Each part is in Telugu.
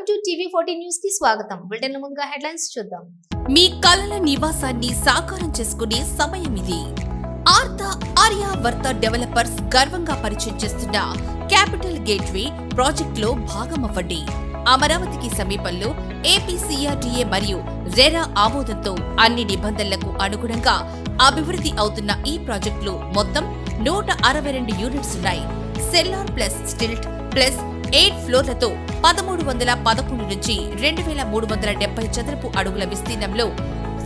వెల్కమ్ టు టీవీ14 న్యూస్ కి స్వాగతం. బులెటిన్ ముందుగా హెడ్లైన్స్ చూద్దాం. మీ కలల నివాసాన్ని సాకారం చేసుకునే సమయం ఇది. ఆర్యావర్త డెవలపర్స్ గర్వంగా పరిచయం చేస్తున్న క్యాపిటల్ గేట్వే ప్రాజెక్టులో భాగమవ్వండి. అమరావతికి సమీపంలో ఏపీసీఆర్డీఏ మరియు రెరా ఆమోదంతో అన్ని నిబంధనలకు అనుగుణంగా అభివృద్ధి అవుతున్న ఈ ప్రాజెక్టులో మొత్తం 162 యూనిట్స్ ఉన్నాయి. సెల్లార్ ప్లస్ స్టిల్ట్ ప్లస్ 8 ఫ్లోర్లతో 1311 నుంచి 2370 చదరపు అడుగుల విస్తీర్ణంలో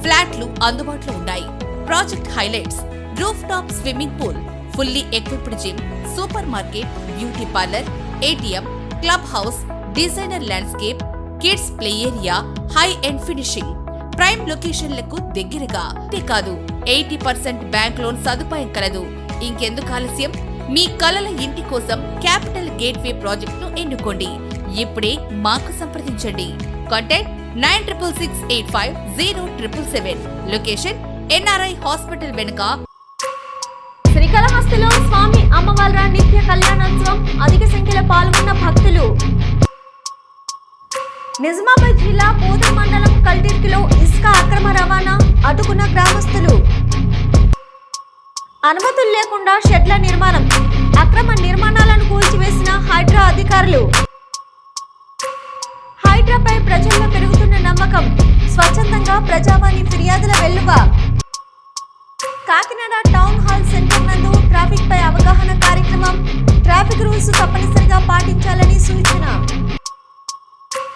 ఫ్లాట్లు అందుబాటులో ఉన్నాయి. Project highlights: roof top swimming pool, fully equipped gym, super market, beauty parlour, ATM, club house, designer landscape, kids play area, high end finishing, prime లొకేషన్లకు దగ్గరగా. కాదు 80% బ్యాంక్ లోన్ సదుపాయం కలదు. ఇంకెందుకు ఆలస్యం? మీ కలల ఇంటి కోసం క్యాపిటల్ గేట్వే ప్రాజెక్టును ఎన్నుకోండి. ఇప్పుడే మాకు సంప్రదించండి. కాంటాక్ట్ 9668507777. లొకేషన్ ఎన్ఆర్ఐ హాస్పిటల్ వెనుక. శ్రీకాళహస్తిలో స్వామి అమ్మవార్ల నిత్య కళ్యాణోత్సవం. అధిక సంఖ్యలో పాల్గొన్న భక్తులు. నిజామాబాద్ జిల్లా బోధన్ మండలం కల్దిర్కిలో ఇసుక అక్రమ రవాణా అడ్డుకున్న గ్రామస్తులు. అనుమతులు లేకుండా షెడ్ల నిర్మాణం, అక్రమ నిర్మాణాలను కూల్చివేసిన హైడ్రా అధికారులు. హైడ్రాపై ప్రజల్లో పెరుగుతున్న నమ్మకం. స్వచ్ఛందంగా ప్రజావాణి ఫిర్యాదుల వెల్లువ. కాకినాడ టౌన్ హాల్ సెంటర్ నందు ట్రాఫిక్ పై అవగాహన కార్యక్రమం. ట్రాఫిక్ రూల్స్ తప్పనిసరిగా పాటించాలని సూచన.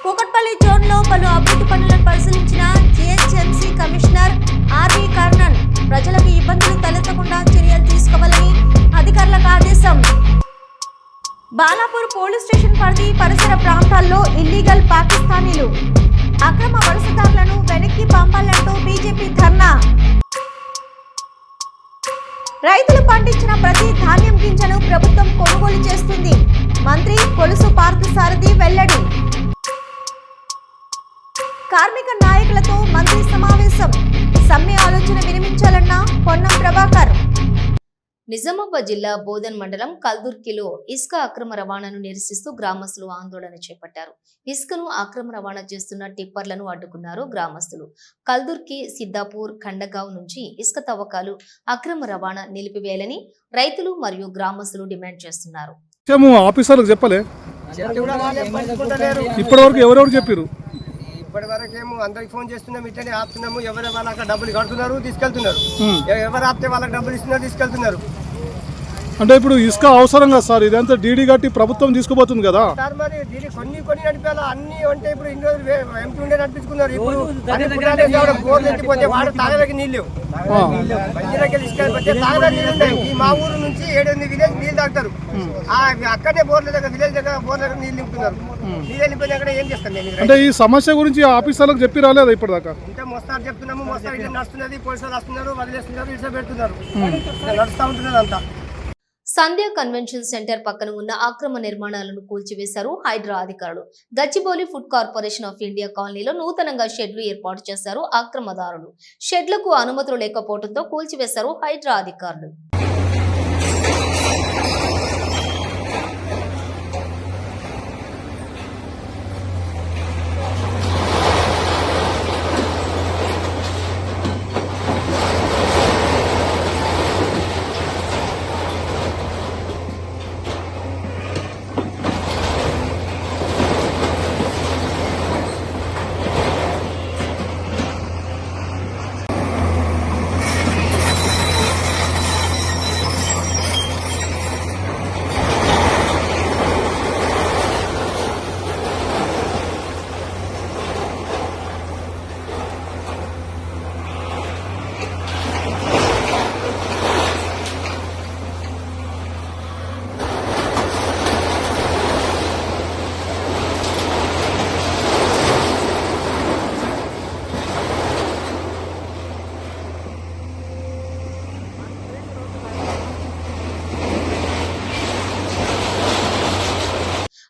కూకట్పల్లి జోన్లో పలు అభివృద్ధి పనులను పరిశీలించిన జీహెచ్ఎంసీ కమిషనర్ ఆర్వి కర్ణన్. ప్రజలకు ఇబ్బందులు తలెత్తకుండా చర్యలు తీసుకోవాలని అధికారులకు ఆదేశం. బాలాపూర్ పోలీస్ స్టేషన్ పరిధి పరిసర ప్రాంతాల్లో ఇల్లీగల్ పాకిస్తానీలు, అక్రమ వలసదారులను వెనక్కి పంపాలంటూ బీజేపీ ధర్నా. రైతులు పండించిన ప్రతి ధాన్యం గింజను ప్రభుత్వం కొనుగోలు చేస్తుంది. మంత్రి కొలుసు పార్థసారథి వెల్లడి. కార్మిక నాయకులతో మంత్రి సమావేశం. సమ్మె ఆలోచన విరమించాలన్న పొన్నం ప్రభాకర్. నిజామాబాద్ జిల్లా బోధన్ మండలం కల్దుర్కిలో ఇసుక అక్రమ రవాణాను నిరసిస్తూ గ్రామస్తులు ఆందోళన చేపట్టారు. ఇసుకను అక్రమ రవాణా చేస్తున్న టిప్పర్లను అడ్డుకున్నారు గ్రామస్తులు. కల్దుర్కి, సిద్దాపూర్, ఖండగావ్ నుంచి ఇసుక తవ్వకాలు, అక్రమ రవాణా నిలిపివేయాలని రైతులు మరియు గ్రామస్తులు డిమాండ్ చేస్తున్నారు. ఆఫీసర్లకు చెప్పలే, ఇప్పటివరకు ఎవరెవరు చెప్పారు? ఇప్పటి వరకేమో అందరికి ఫోన్ చేస్తున్నాము, ఇట్లనే ఆపుతున్నాము. ఎవరు వాళ్ళకి డబ్బులు కడుతున్నారు, తీసుకెళ్తున్నారు. ఎవరు ఆపితే వాళ్ళకి డబ్బులు ఇస్తున్నారు, తీసుకెళ్తున్నారు. అంటే ఇప్పుడు ఇసుక అవసరం కదా సార్, ఇదంతా డీడీ కట్టి ప్రభుత్వం తీసుకుపోతుంది కదా సార్. మరి దీన్ని కొన్ని నడిపేలా అన్ని అంటే ఇప్పుడు ఇన్ని రోజులు ఎంపీ ఉండే నడిపించుకున్నారు. ఇప్పుడు బోర్లు ఎత్తిపోతే వాడు తాగడానికి నీళ్ళు తాగడానికి నీళ్ళు ఉన్నాయి. ఈ మా ఊరు నుంచి 7-8 విలేజ్ నీళ్ళు తాగుతారు. అక్కడనే బోర్ల దగ్గర విలేజ్ దగ్గర బోర్ల దగ్గర నీళ్ళు నింపుతున్నారు. నీళ్ళు వెళ్ళిపోయిన అక్కడ ఏం చేస్తాం? అంటే ఈ సమస్య గురించి ఆఫీసర్లకు చెప్పి రాలేదా ఇప్పటిదాకా? ఇంకా మోస్తారు చెప్తున్నాము, మోస్తారు ఇట్లా నడుస్తున్నది. పోలీసులు వస్తున్నారు, వదిలేస్తున్నారు, ఇట్లా పెడుతున్నారు, నడుస్తూ ఉంటున్నది అంతా. సంధ్య కన్వెన్షన్ సెంటర్ పక్కన ఉన్న అక్రమ నిర్మాణాలను కూల్చివేశారు హైడ్రా అధికారులు. Gachibowli food corporation of India కాలనీలో నూతనంగా షెడ్లు ఏర్పాటు చేశారు అక్రమదారులు. షెడ్లకు అనుమతులు లేకపోవడంతో కూల్చివేశారు హైడ్రా అధికారులు.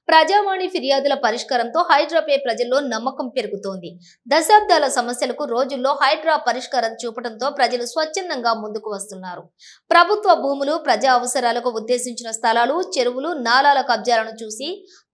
ప్రజావాణి ఫిర్యాదుల పరిష్కారంతో హైడ్రాపై ప్రజల్లో నమ్మకం పెరుగుతోంది. దశాబ్దాల సమస్యలకు రోజుల్లో హైడ్రా పరిష్కారం చూపడంతో ప్రజలు స్వచ్ఛందంగా ముందుకు వస్తున్నారు. ప్రభుత్వ భూములు, ప్రజా అవసరాలకు ఉద్దేశించిన స్థలాలు, చెరువులు, నాలాల కబ్జాలను చూసి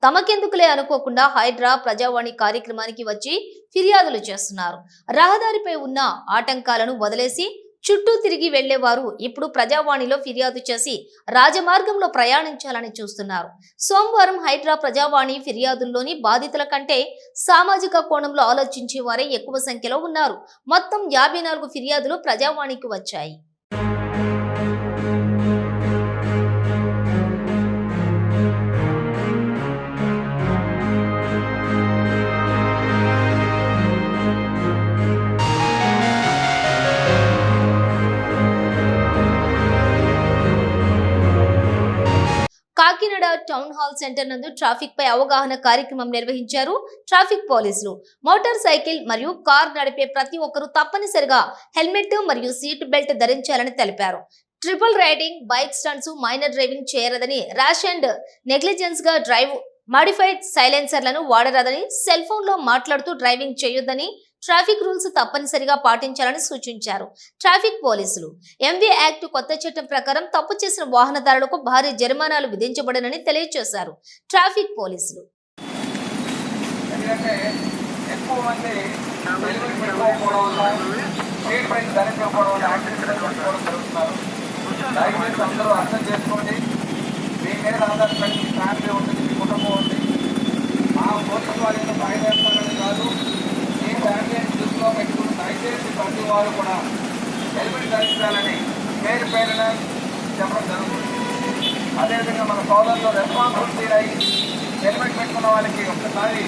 తమకెందుకులే అనుకోకుండా హైడ్రా ప్రజావాణి కార్యక్రమానికి వచ్చి ఫిర్యాదులు చేస్తున్నారు. రహదారిపై ఉన్న ఆటంకాలను వదిలేసి చుట్టూ తిరిగి వెళ్లేవారు ఇప్పుడు ప్రజావాణిలో ఫిర్యాదు చేసి రాజమార్గంలో ప్రయాణించాలని చూస్తున్నారు. సోమవారం హైడ్రా ప్రజావాణి ఫిర్యాదుల్లోని బాధితుల కంటే సామాజిక కోణంలో ఆలోచించే వారే ఎక్కువ సంఖ్యలో ఉన్నారు. మొత్తం 54 ఫిర్యాదులు ప్రజావాణికి వచ్చాయి. కాకినాడ టౌన్ హాల్ సెంటర్ నందు ట్రాఫిక్ పై అవగాహన కార్యక్రమం నిర్వహించారు ట్రాఫిక్ పోలీసులు. మోటార్ సైకిల్ మరియు కార్ నడిపే ప్రతి ఒక్కరూ తప్పనిసరిగా హెల్మెట్ మరియు సీట్ బెల్ట్ ధరించాలని తెలిపారు. Triple riding, bike stunts, minor driving చేయరాదని, ర్యాష్ అండ్ నెగ్లిజెన్స్ గా డ్రైవ్, మాడిఫైడ్ సైలెన్సర్లను వాడరాదని, సెల్ ఫోన్ లో మాట్లాడుతూ డ్రైవింగ్ చేయొద్దని, ట్రాఫిక్ రూల్స్ తప్పనిసరిగా పాటించాలని సూచించారు ట్రాఫిక్ పోలీసులు. ఎంవీ యాక్ట్ కొత్త చట్టం ప్రకారం తప్పు చేసిన వాహనదారులకు భారీ జరిమానాలు విధించబడనని తెలియజేశారు ట్రాఫిక్ పోలీసులు. దయచేసి ప్రతి వారు కూడా హెల్మెట్ ధరించాలని పేరు పేరున చెప్పడం జరుగుతుంది. అదేవిధంగా మన సోదరులు రెస్పాన్సిబిలిటీ అయ్యి హెల్మెట్ పెట్టుకున్న వాళ్ళకి ఒక్కసారి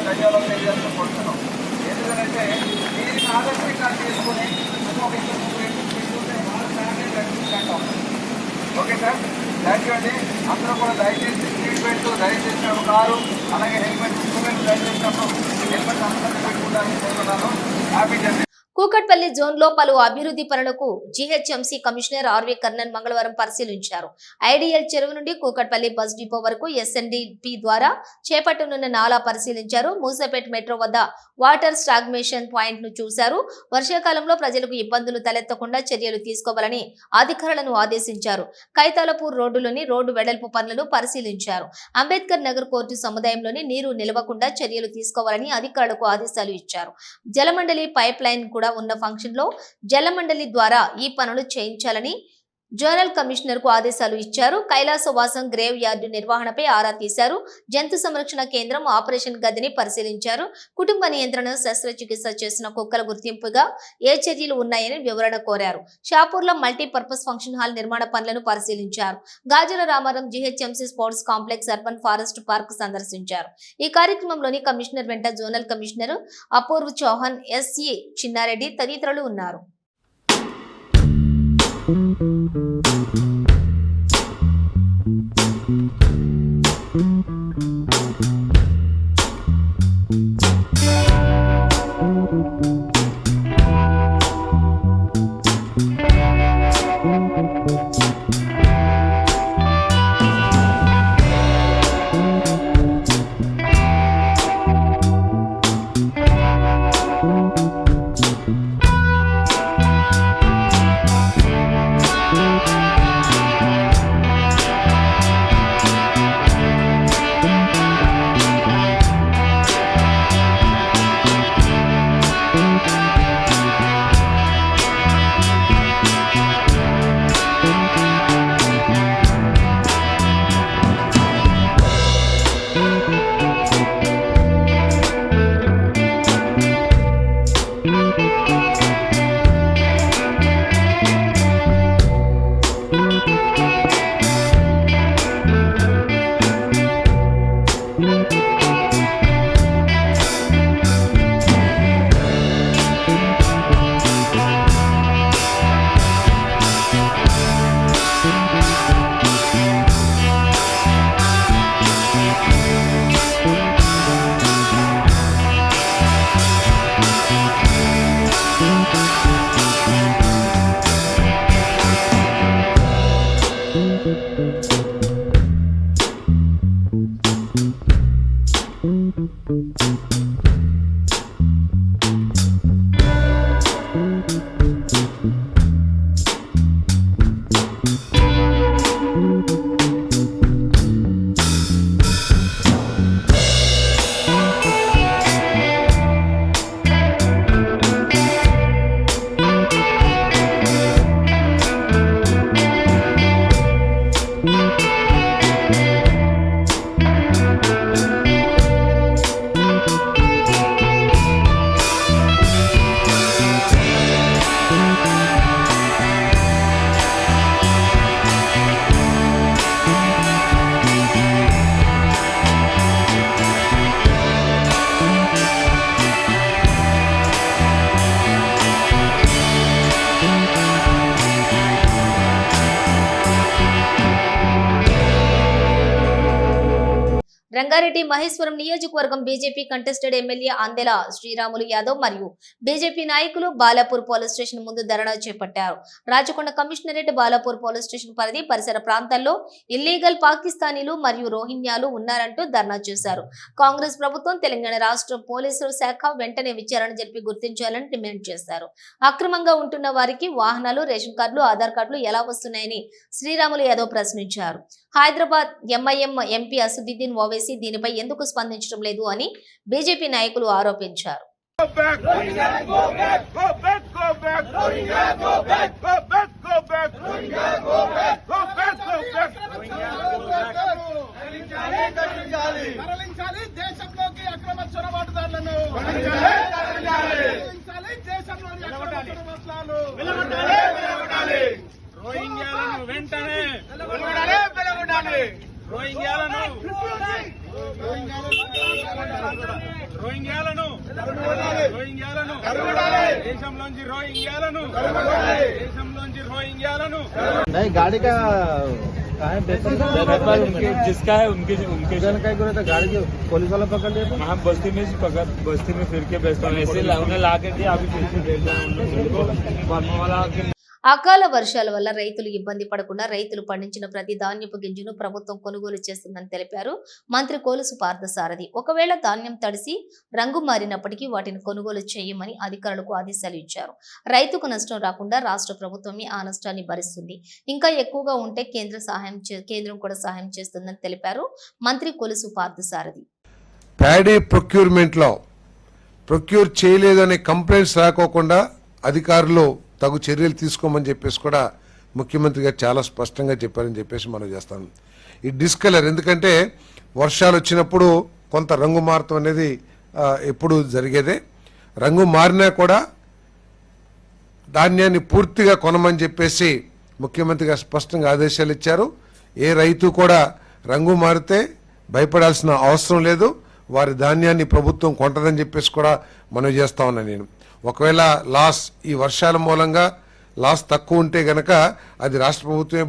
ధన్యవాదాలు తెలియజేస్తూ కొడుతున్నాం. ఎందుకంటే దీనికి ఆదర్శంగా తీసుకుని ఓకే సార్, థ్యాంక్ యూ అండి. అందరూ కూడా దయచేసి సీట్ బెల్ట్ దయచేసినప్పుడు కారు, అలాగే హెల్మెట్ దయచేసినప్పుడు హెల్మెట్ అందరినీ పెట్టుకుంటారని కోరుతున్నాను. Happy journey. కూకట్పల్లి జోన్లో పలు అభివృద్ధి పనులకు జీహెచ్ఎంసీ కమిషనర్ ఆర్వి కర్ణన్ మంగళవారం పరిశీలించారు. ఐడిఎల్ చెరువు నుండి కూకట్పల్లి బస్ డిపో వరకు ఎస్ఎన్డిపి ద్వారా చేపట్టనున్న నాలా పరిశీలించారు. మూసాపేట్ మెట్రో వద్ద వాటర్ స్టాగ్నేషన్ పాయింట్ ను చూశారు. వర్షాకాలంలో ప్రజలకు ఇబ్బందులు తలెత్తకుండా చర్యలు తీసుకోవాలని అధికారులను ఆదేశించారు. కైతాలపూర్ రోడ్డులోని రోడ్డు వెడల్పు పనులను పరిశీలించారు. అంబేద్కర్ నగర్ కోర్టు సముదాయంలోని నీరు నిలవకుండా చర్యలు తీసుకోవాలని అధికారులకు ఆదేశాలు ఇచ్చారు. జలమండలి పైప్ లైన్ కూడా ఉన్న ఫంక్షన్ లో జలమండలి ద్వారా ఈ పనులు చేయించాలని జోనల్ కమిషనర్ కు ఆదేశాలు ఇచ్చారు. కైలాసవాసం గ్రేవ్ యార్డు నిర్వహణపై ఆరా తీశారు. జంతు సంరక్షణ కేంద్రం ఆపరేషన్ గదిని పరిశీలించారు. కుటుంబ నియంత్రణ శస్త్రచికిత్స చేసిన కుక్కల గుర్తింపుగా ఏ చర్యలు ఉన్నాయని వివరణ కోరారు. షాపూర్లో మల్టీపర్పస్ ఫంక్షన్ హాల్ నిర్మాణ పనులను పరిశీలించారు. Gajula Ramaram GHMC sports complex, urban forest park సందర్శించారు. ఈ కార్యక్రమంలోని కమిషనర్ వెంట zonal commissioner Apoorv Chauhan, SE Chinnareddy తదితరులు ఉన్నారు. రంగారెడ్డి మహేశ్వరం నియోజకవర్గం BJP contested MLA Andela Sriramulu Yadav మరియు బీజేపీ నాయకులు బాలాపూర్ పోలీస్ స్టేషన్ ముందు ధర్నా చేపట్టారు. Rachakonda commissionerate Balapur police station పరిధి పరిసర ప్రాంతాల్లో ఇల్లీగల్ పాకిస్తానీలు మరియు రోహింగ్యాలు ఉన్నారంటూ ధర్నా చేశారు. కాంగ్రెస్ ప్రభుత్వం తెలంగాణ రాష్ట్ర పోలీసుల శాఖ వెంటనే విచారణ జరిపి గుర్తించాలని డిమాండ్ చేశారు. అక్రమంగా ఉంటున్న వారికి వాహనాలు, రేషన్ కార్డులు, ఆధార్ కార్డులు ఎలా వస్తున్నాయని శ్రీరాములు యాదవ్ ప్రశ్నించారు. హైదరాబాద్ ఎంఐఎం ఎంపీ అసదుద్దీన్ ఓవైసీ దీనిపై ఎందుకు స్పందించడం లేదు అని బీజేపీ నాయకులు ఆరోపించారు. రోహింగ్యాలను వెంటనే దేశంలోంచి రోహింగ్యాలను गाड़ी का जिसका है उनके जन का ही गाड़ी के पुलिस वाला पकड़ लिया था। हम बस्ती में फिर के बेचता हूँ ऐसे उन्हें ला के दिया अभी फिर से भेज रहे हैं वाला అకాల వర్షాల వల్ల రైతులు ఇబ్బంది పడకుండా రైతులు పండించిన ప్రతి ధాన్యపు గింజను ప్రభుత్వం కొనుగోలు చేస్తుందని తెలిపారు మంత్రి కొలుసు పార్థసారథి. ఒకవేళ ధాన్యం తడిసి రంగు మారినప్పటికీ వాటిని కొనుగోలు చేయమని అధికారులకు ఆదేశాలు ఇచ్చారు. రైతుకు నష్టం రాకుండా రాష్ట్ర ప్రభుత్వమే ఆ నష్టాన్ని భరిస్తుంది. ఇంకా ఎక్కువగా ఉంటే కేంద్రం కూడా సహాయం చేస్తుందని తెలిపారు మంత్రి కొలుసు పార్థసారథి. ప్యాడీ ప్రొక్యూర్మెంట్ లో ప్రొక్యూర్ చేయలేదనే కంప్లైంట్స్ రాకోకుండా అధికారులు తగు చర్యలు తీసుకోమని చెప్పేసి కూడా ముఖ్యమంత్రి గారు చాలా స్పష్టంగా చెప్పారని చెప్పేసి మనం చేస్తాం. ఈ డిస్కలర్ ఎందుకంటే వర్షాలు వచ్చినప్పుడు కొంత రంగు మారటం అనేది ఎప్పుడు జరిగేదే. రంగు మారినా కూడా ధాన్యాన్ని పూర్తిగా కొనమని చెప్పేసి ముఖ్యమంత్రి గారు స్పష్టంగా ఆదేశాలు ఇచ్చారు. ఏ రైతు కూడా రంగు మారితే భయపడాల్సిన అవసరం లేదు, వారి ధాన్యాన్ని ప్రభుత్వం కొంటదని చెప్పేసి కూడా మనం చేస్తా ఉన్నాను నేను. ఒకవేళ లాస్ ఈ వర్షాల మూలంగా లాస్ తక్కువ ఉంటే గనక అది రాష్ట్ర ప్రభుత్వమే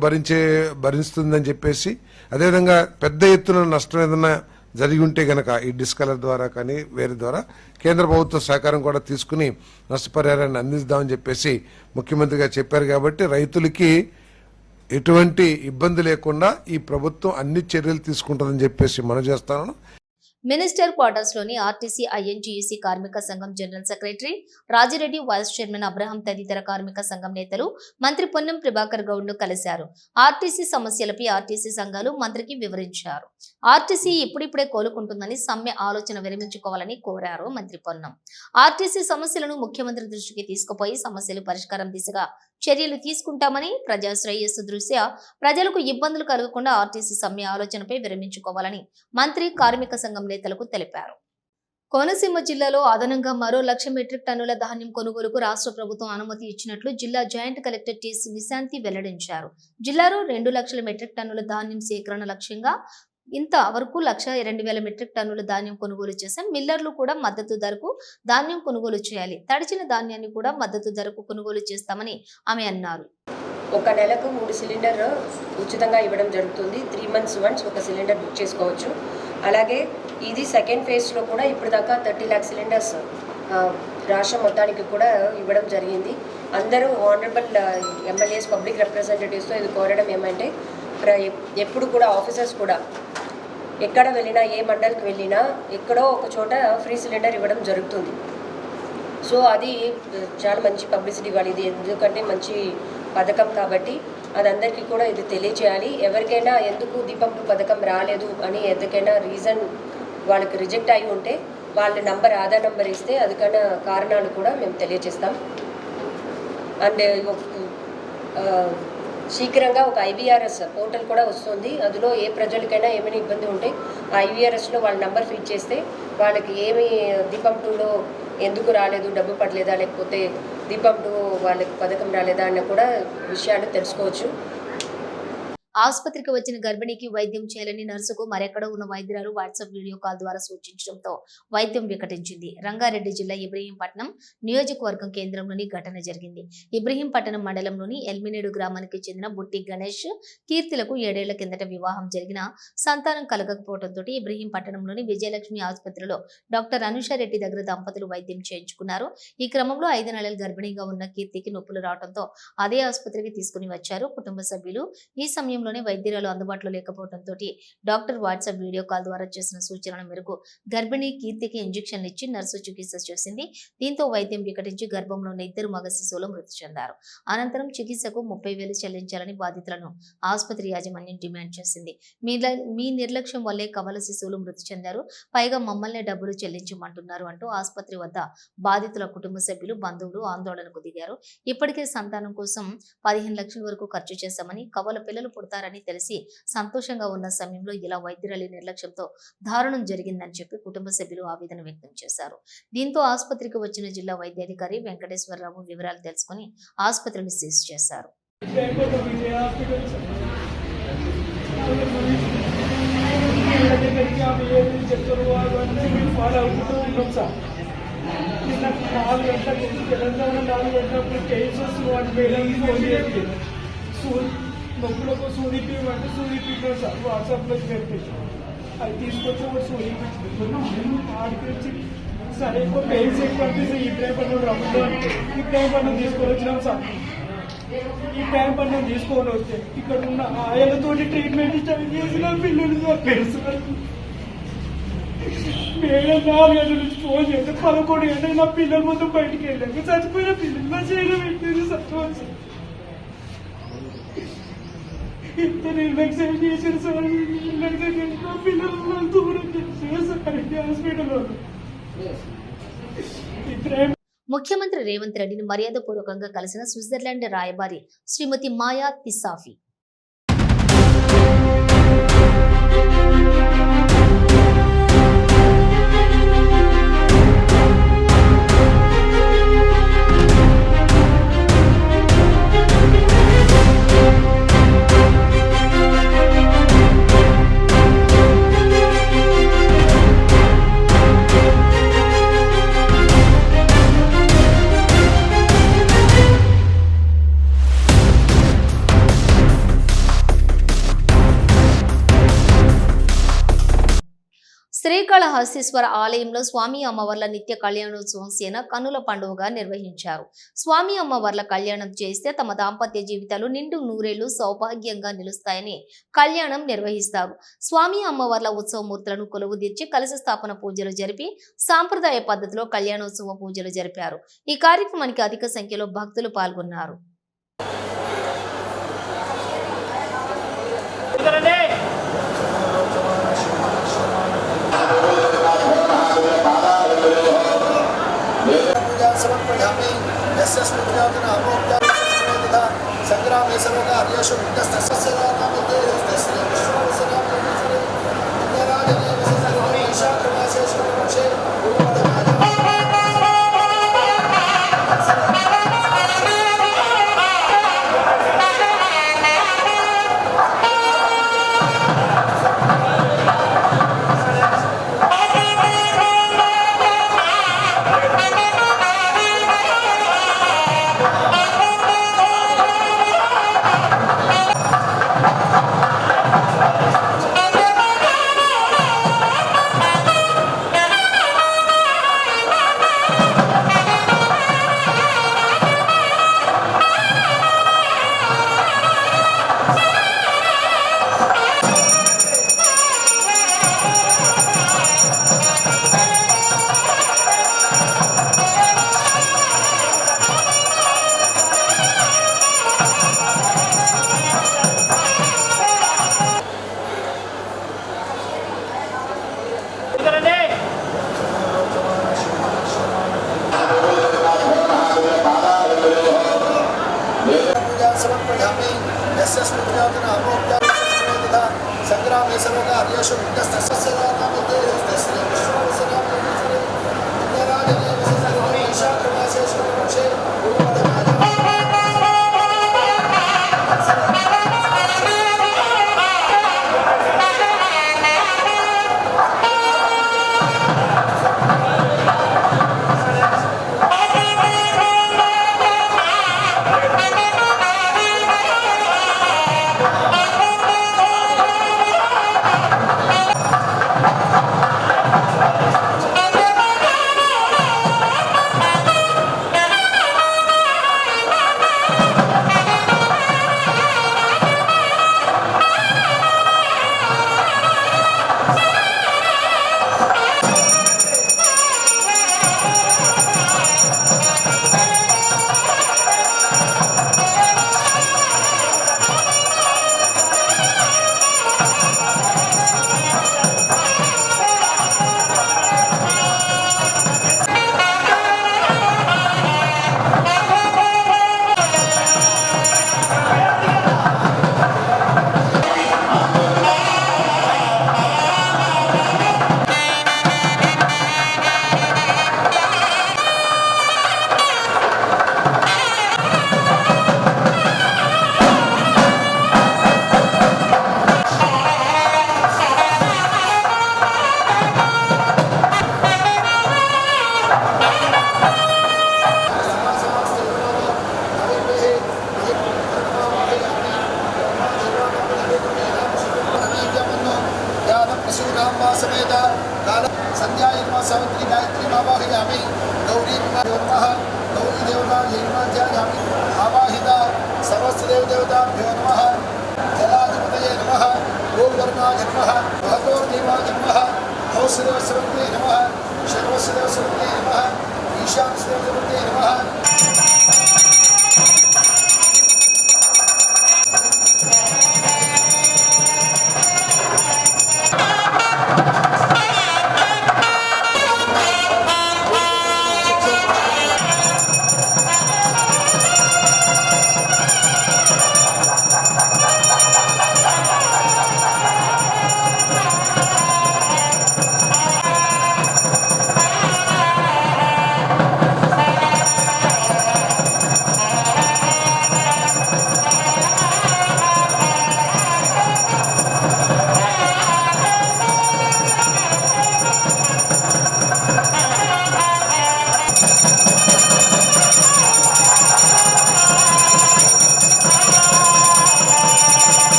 భరిస్తుందని చెప్పేసి, అదేవిధంగా పెద్ద ఎత్తున నష్టం ఏదైనా జరిగి ఉంటే గనక ఈ డిస్కలర్ ద్వారా కానీ వేరే ద్వారా కేంద్ర ప్రభుత్వ సహకారం కూడా తీసుకుని నష్టపరిహారాన్ని అందిస్తామని చెప్పేసి ముఖ్యమంత్రి గారు చెప్పారు. కాబట్టి రైతులకి ఎటువంటి ఇబ్బంది లేకుండా ఈ ప్రభుత్వం అన్ని చర్యలు తీసుకుంటుందని చెప్పేసి మనం చేస్తాను. మినిస్టర్ క్వార్టర్స్ లోని ఆర్టీసీ ఐఎన్టీయూసీ కార్మిక సంఘం general secretary Rajireddy, vice chairman Abraham తదితర కార్మిక సంఘం నేతలు మంత్రి పొన్నం ప్రభాకర్ గౌడ్ ను కలిశారు. ఆర్టీసీ సమస్యలపై ఆర్టీసీ సంఘాలు మంత్రికి వివరించారు. ఆర్టీసీ ఇప్పుడిప్పుడే కోలుకుంటుందని సమ్మె ఆలోచన విరమించుకోవాలని కోరారు మంత్రి పొన్నం. ఆర్టీసీ సమస్యలను ముఖ్యమంత్రి దృష్టికి తీసుకుపోయి సమస్యలు పరిష్కారం దిశగా చర్యలు తీసుకుంటామని, ప్రజా శ్రేయస్సు దృష్ట్యా ప్రజలకు ఇబ్బందులు కలగకుండా ఆర్టీసీ సమ్మె ఆలోచనపై విరమించుకోవాలని మంత్రి కార్మిక సంఘం నేతలకు తెలిపారు. కోనసీమ జిల్లాలో అదనంగా మరో 1,00,000 మెట్రిక్ టన్నుల ధాన్యం కొనుగోలుకు రాష్ట్ర ప్రభుత్వం అనుమతి ఇచ్చినట్లు జిల్లా జాయింట్ కలెక్టర్ టి.సి. నిశాంతి వెల్లడించారు. జిల్లాలో 2,00,000 మెట్రిక్ టన్నుల ధాన్యం సేకరణ లక్ష్యంగా ఇంతవరకు 1,02,000 మెట్రిక్ టన్నుల ధాన్యం కొనుగోలు చేశాం. మిల్లర్లు కూడా మద్దతు ధరకు ధాన్యం కొనుగోలు చేయాలి. తడిచిన ధాన్యాన్ని కూడా మద్దతు ధరకు కొనుగోలు చేస్తామని ఆమె అన్నారు. ఒక నెలకు 3 సిలిండర్ ఉచితంగా ఇవ్వడం జరుగుతుంది. 3 months వన్స్ ఒక సిలిండర్ బుక్ చేసుకోవచ్చు. అలాగే ఇది సెకండ్ ఫేజ్లో కూడా ఇప్పుడు దాకా 30 lakh సిలిండర్స్ రాష్ట్రం మొత్తానికి కూడా ఇవ్వడం జరిగింది. అందరూ ఆనరబుల్ ఎమ్మెల్యేస్, పబ్లిక్ రిప్రజెంటేటివ్స్తో ఇది కోరడం ఏమంటే ఎప్పుడు కూడా ఆఫీసర్స్ కూడా ఎక్కడ వెళ్ళినా, ఏ మండలికి వెళ్ళినా ఎక్కడో ఒక చోట ఫ్రీ సిలిండర్ ఇవ్వడం జరుగుతుంది. సో అది చాలా మంచి పబ్లిసిటీ ఇవ్వాలి. ఇది ఎందుకంటే మంచి పథకం కాబట్టి అదందరికీ కూడా ఇది తెలియచేయాలి. ఎవరికైనా ఎందుకు దీపం 2 పథకం రాలేదు అని ఎందుకైనా రీజన్ వాళ్ళకి రిజెక్ట్ అయి ఉంటే వాళ్ళ నంబర్, ఆధార్ నంబర్ ఇస్తే అదికైనా కారణాలు కూడా మేము తెలియజేస్తాం. అండ్ శీఘ్రంగా ఒక ఐవీఆర్ఎస్ పోర్టల్ కూడా వస్తుంది. అందులో ఏ ప్రజలకైనా ఏమైనా ఇబ్బంది ఉంటే ఆ ఐవీఆర్ఎస్లో వాళ్ళ నంబర్ ఫీడ్ చేస్తే వాళ్ళకి ఏమి దీపం 2లో ఎందుకు రాలేదు, డబ్బు పడలేదా, లేకపోతే దీపం 2 వాళ్ళకి పథకం రాలేదా అన్న కూడా విషయాలు తెలుసుకోవచ్చు. ఆసుపత్రికి వచ్చిన గర్భిణికి వైద్యం చేయాలని నర్సుకు మరెక్కడో ఉన్న వైద్యురాలు వాట్సాప్ వీడియో కాల్ ద్వారా సూచించడంతో వైద్యం వికటించింది. రంగారెడ్డి జిల్లా ఇబ్రహీంపట్నం నియోజకవర్గం కేంద్రంలోని ఘటన జరిగింది. ఇబ్రహీంపట్నం మండలంలోని ఎల్మినేడు గ్రామానికి చెందిన బుట్టి గణేష్ కీర్తిలకు 7 ఏళ్ల కిందట వివాహం జరిగిన సంతానం కలగకపోవడంతో ఇబ్రహీంపట్నంలోని విజయలక్ష్మి ఆసుపత్రిలో డాక్టర్ అనుషారెడ్డి దగ్గర దంపతులు వైద్యం చేయించుకున్నారు. ఈ క్రమంలో 5 నెలల గర్భిణిగా ఉన్న కీర్తికి నొప్పులు రావడంతో అదే ఆసుపత్రికి తీసుకుని వచ్చారు కుటుంబ సభ్యులు. ఈ సమయంలోనే వైద్యురాలు అందుబాటులో లేకపోవడంతో డాక్టర్ వాట్సాప్ వీడియో కాల్ ద్వారా చేసిన సూచనల మేరకు గర్భిణి కీర్తికి ఇంజెక్షన్లు ఇచ్చి నర్సు చికిత్స చేసింది. దీంతో వైద్యం వికటించి గర్భంలోని 2 మగ శిశువులు మృతి చెందారు. అనంతరం చికిత్సకు 30,000 చెల్లించాలని బాధితులను ఆసుపత్రి యాజమాన్యం డిమాండ్ చేసింది. మీ నిర్లక్ష్యం వల్లే కవల శిశువులు మృతి చెందారు, పైగా మమ్మల్ని డబ్బులు చెల్లించమంటున్నారు అంటూ ఆసుపత్రి వద్ద బాధితుల కుటుంబ సభ్యులు బంధువులు ఆందోళనకు దిగారు. ఇప్పటికే సంతానం కోసం 15 లక్షల వరకు ఖర్చు చేశామని, కవల పిల్లలు పుడతారని తెలిసి సంతోషంగా ఉన్న సమయంలో ఇలా వైద్యురాలి నిర్లక్ష్యంతో దారుణం జరిగిందని చెప్పి కుటుంబ సభ్యులు ఆవేదన వ్యక్తం చేశారు. దీంతో ఆసుపత్రికి వచ్చిన జిల్లా వైద్యాధికారి వెంకటేశ్వరరావు వివరాలు తెలుసుకుని ఆసుపత్రిని సీజ్ చేశారు. నిన్న 4 గంటలకు తెలంగాణ 4 గంటలప్పుడు కేసెస్ వాటి మేడం ఫోన్ చేసి నొప్పులకు సూదిపిమంటే సూదిపించాం సార్. వాట్సాప్లో పెట్టాం, అది తీసుకొచ్చి ఒకటి సూదిపించుకున్నాం. ఆడికి వచ్చి సరే ఎక్కువ పెయిన్స్ ఎక్కువ అనిపిస్తే ఇబ్రాహీంపట్నం రమ్ములో ఇబ్రాహీంపట్నం తీసుకొని వచ్చినాం సార్. ఇబ్రాహీంపట్నం తీసుకొని వస్తే ఇక్కడ ఉన్న ఆయనతోటి ట్రీట్మెంట్ స్టార్ట్ చేసిన పిల్లలు పెరుస్తున్నారు. మేడం 4 గంటల నుంచి ఫోన్ చేస్తే 11 గంటలకు నా పిల్లలు మొత్తం బయటికి వెళ్ళాక చచ్చిపోయిన పిల్లలు నా చేయడం పెట్టింది సత్యవంశ. ఇంత నిర్లక్ష్యం చేశారు సార్. నా పిల్లలు దూరం చేశారు సార్ హాస్పిటల్లో. ముఖ్యమంత్రి రేవంత్ రెడ్డిని మర్యాదపూర్వకంగా కలిసిన స్విట్జర్లాండ్ రాయబారి శ్రీమతి మాయా తిస్సాఫీ శ్రీకాళహస్తీశ్వర ఆలయంలో స్వామి అమ్మవార్ల నిత్య కళ్యాణోత్సవం సేన కన్నుల పండుగగా నిర్వహించారు. స్వామి అమ్మవార్ల కళ్యాణం చేస్తే తమ దాంపత్య జీవితాలు నిండు నూరేళ్లు సౌభాగ్యంగా నిలుస్తాయని కళ్యాణం నిర్వహిస్తారు. స్వామి అమ్మవార్ల ఉత్సవమూర్తులను కొలువుదీర్చి కలశ స్థాపన పూజలు జరిపి సాంప్రదాయ పద్ధతిలో కళ్యాణోత్సవ పూజలు జరిపారు. ఈ కార్యక్రమానికి అధిక సంఖ్యలో భక్తులు పాల్గొన్నారు.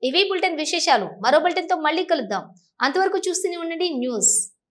ఇవి బులెటిన్ విశేషాలు. మరో బులెటిన్ తో మళ్ళీ కలుద్దాం. అంతవరకు చూస్తూనే ఉండండి న్యూస్.